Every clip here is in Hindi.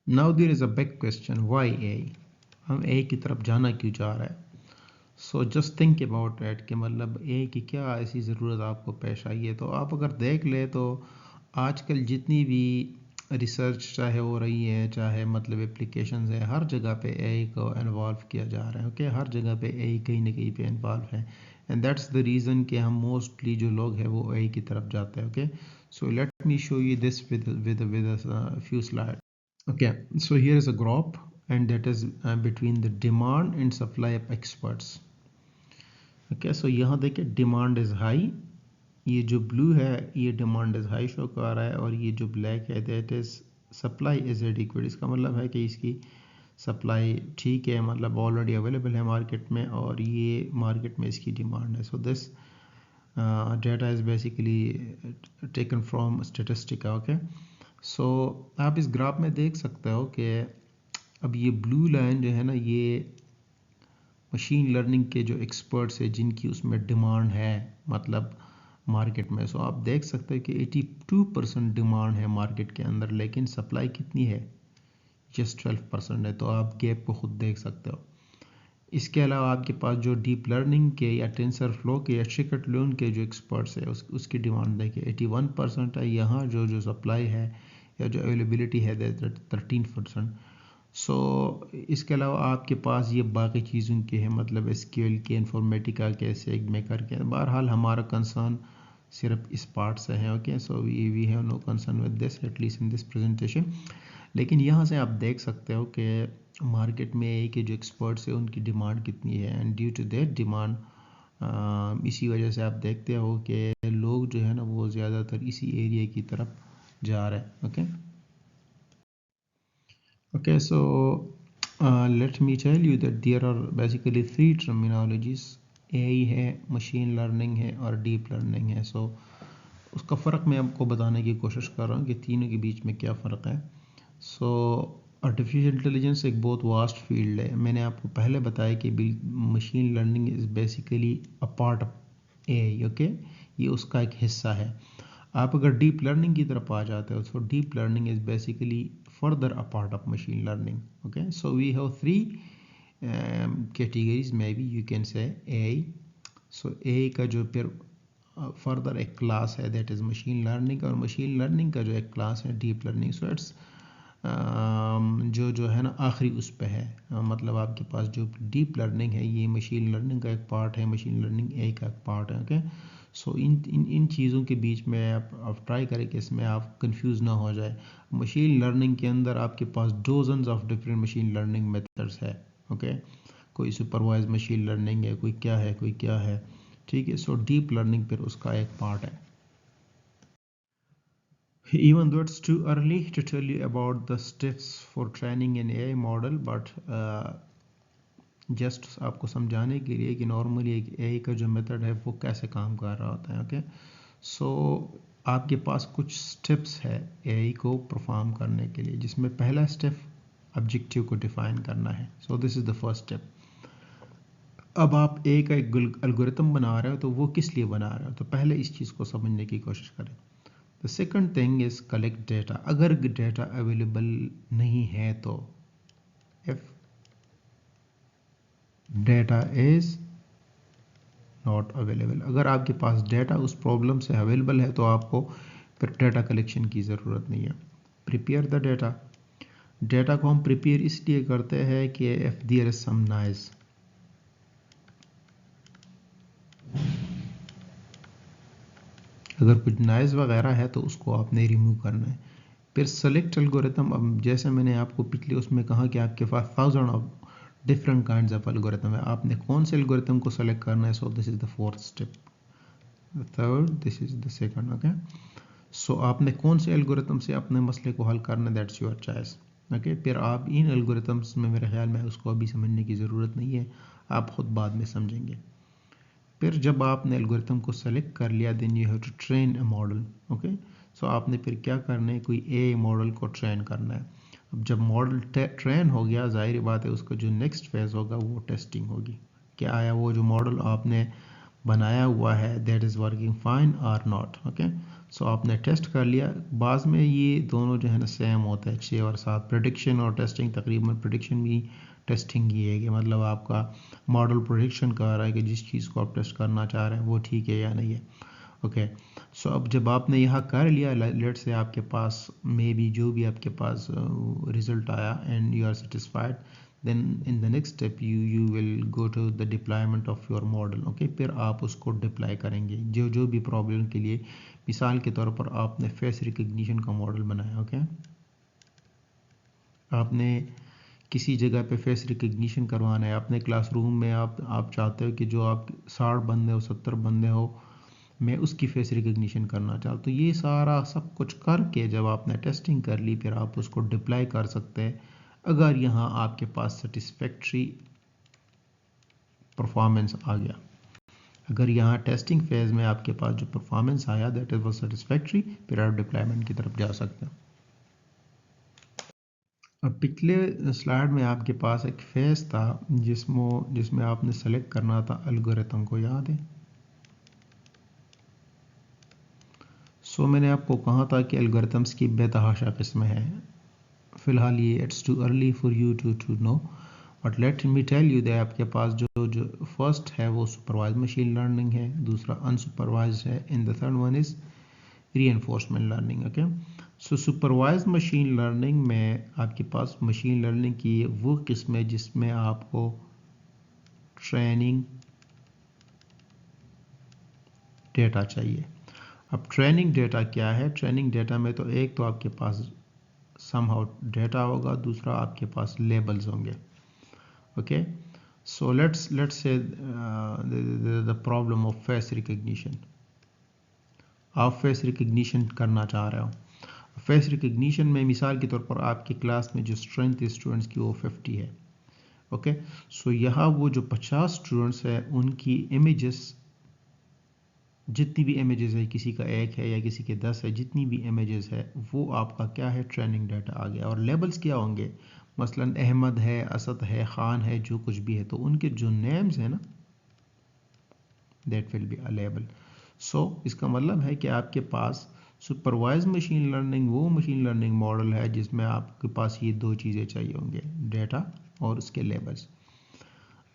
Now there is a big question, why AI? हम एआई की तरफ जाना क्यों चाह रहा है? So just think about it कि मतलब एआई की क्या ऐसी ज़रूरत आपको पेश आई है। तो आप अगर देख ले तो आजकल जितनी भी रिसर्च चाहे हो रही है, चाहे मतलब एप्लीकेशंस है, हर जगह पे एआई को इन्वॉल्व किया जा रहा है। ओके, हर जगह पे एआई कहीं ना कहीं पे इन्वॉल्व है, एंड दैट्स द रीज़न कि हम मोस्टली जो लोग हैं वो एआई की तरफ जाते हैं। Okay, so let me show you this with few slide. Okay, so here is a graph, and that is between the demand and supply of experts. Okay, so यहाँ देखिए डिमांड इज हाई, ये जो ब्लू है ये डिमांड इज हाई शो कर रहा है, और ये जो ब्लैक है that is supply is adequate. इसका मतलब है कि इसकी सप्लाई ठीक है, मतलब ऑलरेडी अवेलेबल है मार्केट में, और ये मार्केट में इसकी डिमांड है। So this data is basically taken from Statista. Okay, so आप इस ग्राफ में देख सकते हो कि अब ये ब्लू लाइन जो है ना, ये मशीन लर्निंग के जो एक्सपर्ट्स है जिनकी उसमें डिमांड है मतलब मार्केट में। सो आप देख सकते हैं कि 82% डिमांड है मार्केट के अंदर, लेकिन सप्लाई कितनी है? जस्ट 12% है। तो आप गैप को खुद देख सकते हो। इसके अलावा आपके पास जो डीप लर्निंग के या टेंसर फ्लो के या शिकट लर्न के जो एक्सपर्ट्स है उसकी डिमांड देखिए 81% है। यहाँ जो जो सप्लाई है या जो अवेलेबिलिटी है 13%। सो इसके अलावा आपके पास ये बाकी चीज़ों के हैं, मतलब एसक्यूएल के, इन्फॉर्मेटिका के, सेग मेकर के। बहरहाल हमारा कंसर्न सिर्फ इस पार्ट से है। Okay, so we have no concern with this at least in this presentation. लेकिन यहाँ से आप देख सकते हो कि मार्केट में एआई के जो एक्सपर्ट्स हैं उनकी डिमांड कितनी है, and due to that demand इसी वजह से आप देखते हो कि लोग जो है ना वो ज़्यादातर इसी एरिया की तरफ जा रहे हैं। Okay, Okay, so let me tell you that there are basically three terminologies. AI है, मशीन लर्निंग है और डीप लर्निंग है। सो उसका फ़र्क मैं आपको बताने की कोशिश कर रहा हूँ कि तीनों के बीच में क्या फ़र्क है। सो आर्टिफिशियल इंटेलिजेंस एक बहुत वास्ट फील्ड है। मैंने आपको पहले बताया कि machine learning is basically a part of AI. Okay, ये उसका एक हिस्सा है। आप अगर डीप लर्निंग की तरफ आ जाते हो तो deep learning is basically further a part of machine learning. Okay, so we have three categories, maybe you can say AI. सो एआई का जो फिर फर्दर एक क्लास है दैट इज मशीन लर्निंग, और मशीन लर्निंग का जो एक क्लास है डीप लर्निंग। सो इट्स जो जो है ना आखिरी उस पे है, मतलब आपके पास जो डीप लर्निंग है ये मशीन लर्निंग का एक पार्ट है, मशीन लर्निंग एआई का एक पार्ट है। ओके, सो इन चीज़ों के बीच में आप ट्राई करें कि इसमें आप कंफ्यूज ना हो जाए। मशीन लर्निंग के अंदर आपके पास dozens of different machine learning methods है। ओके, कोई सुपरवाइज मशीन लर्निंग है, कोई क्या है, कोई क्या है। ठीक है, सो डीप लर्निंग फिर उसका एक पार्ट है। Even though it's too early to tell you about the steps for training an AI model, but just आपको समझाने के लिए कि नॉर्मली एक एआई का जो मेथड है वो कैसे काम कर रहा होता है। ओके, सो आपके पास कुछ स्टेप्स है एआई को परफॉर्म करने के लिए, जिसमें पहला स्टेप ऑब्जेक्टिव को डिफाइन करना है। So this is the first step. अब आप एआई का एक एल्गोरिथम बना रहे हो तो वो किस लिए बना रहे हो, तो पहले इस चीज़ को समझने की कोशिश करें। The second thing is collect data. अगर डेटा अवेलेबल नहीं है तो if data is not available, अगर आपके पास डेटा उस प्रॉब्लम से अवेलेबल है तो आपको फिर डेटा कलेक्शन की ज़रूरत नहीं है। Prepare the data. डेटा को हम प्रिपेयर इसलिए करते हैं कि if there is some noise, अगर कुछ नॉइज वगैरह है तो उसको आपने रिमूव करना है। फिर सेलेक्ट एल्गोरिथम। अब जैसे मैंने आपको पिछले उसमें कहा कि आपके पास thousand of different kinds of algorithm है, आपने कौन से एल्गोरिथम को सेलेक्ट करना है। So this is the fourth step. Third, this is the second. Okay, so आपने कौन से एल्गोरिथम से अपने मसले को हल करना, दैट्स योर चॉइस। ओके, फिर आप इन एल्गोरिथम्स में, मेरे ख्याल में उसको अभी समझने की ज़रूरत नहीं है, आप खुद बाद में समझेंगे। फिर जब आपने एल्गोरिथम को सेलेक्ट कर लिया, then you have to train a model. Okay, so आपने फिर क्या करना है, कोई ए मॉडल को ट्रेन करना है। अब जब मॉडल ट्रेन हो गया, जाहिर बात है उसका जो नेक्स्ट फेज होगा वो टेस्टिंग होगी। क्या आया वो जो मॉडल आपने बनाया हुआ है दैट इज़ वर्किंग फाइन और नॉट। ओके, सो आपने टेस्ट कर लिया, बाद में ये दोनों जो है ना सेम होता है 6 और 7। प्रेडिक्शन और टेस्टिंग, तकरीबन प्रेडिक्शन भी टेस्टिंग ही है कि मतलब आपका मॉडल प्रेडिक्शन कर रहा है कि जिस चीज़ को आप टेस्ट करना चाह रहे हैं वो ठीक है या नहीं है। ओके, सो अब जब आपने यहाँ कर लिया, लेट से आपके पास मे बी जो भी आपके पास रिजल्ट आया and you are satisfied, then in the next step you will go to the deployment of your model। Okay, फिर आप उसको डिप्लॉय करेंगे जो जो भी प्रॉब्लम के लिए। मिसाल के तौर पर आपने फेस रिकग्निशन का मॉडल बनाया, ओके, आपने किसी जगह पे फेस रिकग्निशन करवाना है अपने क्लासरूम में, आप चाहते हो कि जो आप 60 बंदे हो 70 बंदे हो, मैं उसकी फेस रिकग्निशन करना चाहता हूँ। तो ये सारा सब कुछ करके जब आपने टेस्टिंग कर ली, फिर आप उसको डिप्लॉय कर सकते हैं अगर यहाँ आपके पास सेटिस्फैक्ट्री परफॉर्मेंस आ गया। अगर यहाँ टेस्टिंग फेज में आपके पास जो परफॉर्मेंस आया दैट इज वाज सेटिस्फैक्ट्री, फिर आप डिप्लॉयमेंट की तरफ जा सकते हैं। अब पिछले स्लाइड में आपके पास एक फेज था जिसमें आपने सेलेक्ट करना था एल्गोरिथम को, याद है? सो मैंने आपको कहा था कि एल्गोरिथम्स की बेतहाशा किस्में हैं। फिलहाल ये it's too early for you to know, but let me tell you that आपके पास जो फर्स्ट है वो सुपरवाइज मशीन लर्निंग है, दूसरा अनसुपरवाइज है, and the third one is reinforcement learning. Okay, so supervise machine learning में आपके पास मशीन लर्निंग की वो किस्म है जिसमें आपको ट्रेनिंग डेटा चाहिए। अब ट्रेनिंग डेटा क्या है? ट्रेनिंग डेटा में तो एक तो आपके पास समहाउ डेटा होगा, दूसरा आपके पास लेबल्स होंगे। Okay, so let's say the problem of face recognition। आप फेस रिकग्निशन करना चाह रहे हो। फेस रिकग्निशन में मिसाल के तौर पर आपकी क्लास में जो स्ट्रेंथ स्टूडेंट्स की वो 50 है। ओके, सो यहाँ वो जो 50 स्टूडेंट्स है उनकी इमेजेस, जितनी भी इमेजेस है, किसी का 1 है या किसी के 10 है, जितनी भी इमेजेस है वो आपका क्या है? ट्रेनिंग डाटा आ गया। और लेबल्स क्या होंगे? मसलन अहमद है, असद है, खान है, जो कुछ भी है, तो उनके जो नेम्स है ना, that will be a label. So इसका मतलब है कि आपके पास सुपरवाइज मशीन लर्निंग वो मशीन लर्निंग मॉडल है जिसमें आपके पास ये दो चीज़ें चाहिए होंगे, डेटा और उसके लेबल्स।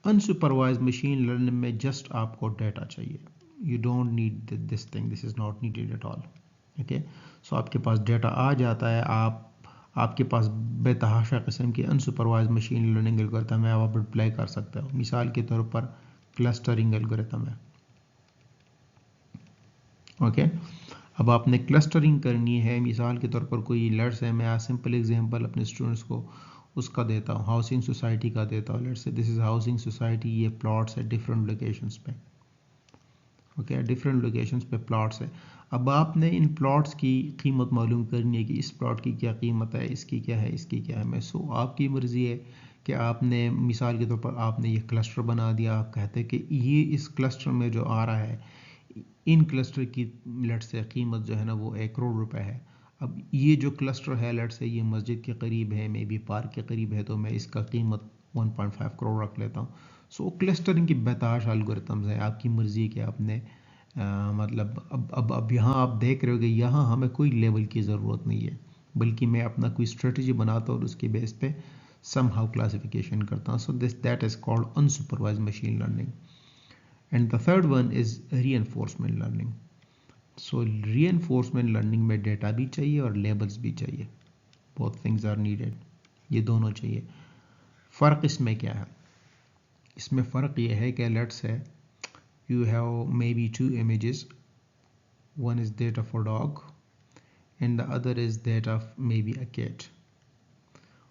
अनसुपरवाइज मशीन लर्निंग में जस्ट आपको डेटा चाहिए, you don't need this thing, this is not needed at all. Okay, so आपके पास डेटा आ जाता है, आपके पास बेतहाशा किस्म की अनसुपरवाइज मशीन लर्निंग एल्गोरिथम है, आप अप्लाई कर सकते हो। मिसाल के तौर पर क्लस्टरिंग एल्गोरिथम है। ओके, अब आपने क्लस्टरिंग करनी है, मिसाल के तौर पर कोई लेट्स है, मैं आज सिंपल एग्जांपल अपने स्टूडेंट्स को उसका देता हूँ, हाउसिंग सोसाइटी का देता हूँ। Let's say this is housing society, ये प्लॉट्स है डिफरेंट लोकेशंस पे। ओके, डिफरेंट लोकेशंस पे प्लॉट्स है। अब आपने इन प्लॉट्स की कीमत मालूम करनी है कि इस प्लॉट की क्या कीमत है, इसकी क्या है, इसकी क्या है। मैं सो आपकी मर्ज़ी है कि आपने मिसाल के तौर पर आपने ये क्लस्टर बना दिया, आप कहते हैं कि ये इस क्लस्टर में जो आ रहा है, इन क्लस्टर की लेट से कीमत जो है ना वो 1 करोड़ रुपए है। अब ये जो क्लस्टर है लेट से ये मस्जिद के करीब है, मे बी पार्क के करीब है, तो मैं इसका कीमत 1.5 करोड़ रख लेता हूँ। सो क्लस्टरिंग की बेताश एल्गोरिथम्स है, आपकी मर्ज़ी के आपने मतलब अब यहाँ आप देख रहे हो कि यहाँ हमें कोई लेवल की ज़रूरत नहीं है, बल्कि मैं अपना कोई स्ट्रेटजी बनाता हूँ और उसके बेस पे समहाउ क्लासिफिकेशन करता हूँ। So that is called unsupervised machine learning. And the third one is reinforcement learning. So reinforcement learning में डेटा भी चाहिए और लेबल्स भी चाहिए, बोथ थिंग्स आर नीडेड, ये दोनों चाहिए। फ़र्क इसमें क्या है? इसमें फ़र्क ये है कि लेट्स है you have maybe 2 images, one is that of a dog and the other is that of maybe a cat,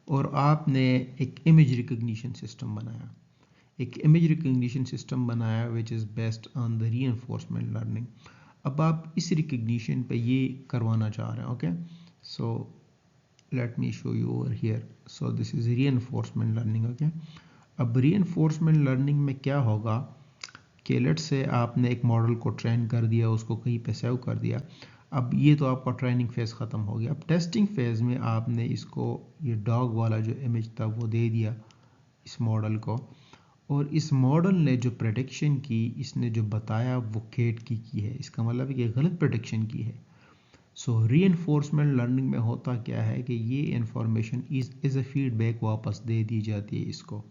और आपने एक इमेज रिकग्निशन सिस्टम बनाया, which is based on the reinforcement learning. अब आप इस रिकग्निशन पे ये करवाना चाह रहे हैं। Okay, so let me show you over here. So this is reinforcement learning. Okay, अब रीइंफोर्समेंट लर्निंग में क्या होगा कि लेट्स से आपने एक मॉडल को ट्रेन कर दिया, उसको कहीं पे सेव कर दिया। अब ये तो आपका ट्रेनिंग फेज़ ख़त्म हो गया। अब टेस्टिंग फेज़ में आपने इसको ये डॉग वाला जो इमेज था वो दे दिया इस मॉडल को, और इस मॉडल ने जो प्रेडिक्शन की, इसने जो बताया वो केट की है। इसका मतलब है कि गलत प्रेडिक्शन की है। सो रीइंफोर्समेंट लर्निंग में होता क्या है कि ये इंफॉर्मेशन इज अ फीडबैक वापस दे दी जाती है इसको,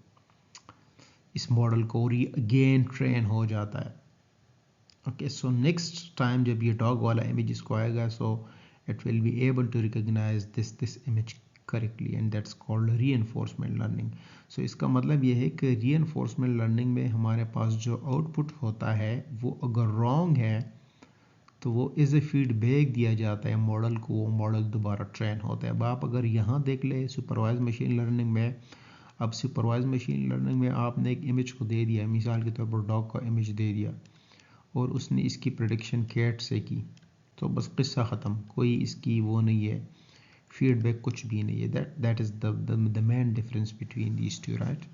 इस मॉडल को, और ये अगेन ट्रेन हो जाता है। ओके, सो नेक्स्ट टाइम जब ये डॉग वाला इमेज इसको आएगा, so it will be able to recognise this image correctly, and that's called reinforcement learning. So इसका मतलब ये है कि रीइंफोर्समेंट लर्निंग में हमारे पास जो आउटपुट होता है वो अगर रॉन्ग है तो वो एज ए फीडबैक दिया जाता है मॉडल को, वो मॉडल दोबारा ट्रेन होता है। अब आप अगर यहाँ देख ले सुपरवाइज मशीन लर्निंग में, अब सुपरवाइज मशीन लर्निंग में आपने एक इमेज को दे दिया, मिसाल के तौर पर डॉग का इमेज दे दिया, और उसने इसकी प्रेडिक्शन कैट से की, तो बस किस्सा ख़त्म, कोई इसकी वो नहीं है, फीडबैक कुछ भी नहीं है। That is the main difference between these two, right.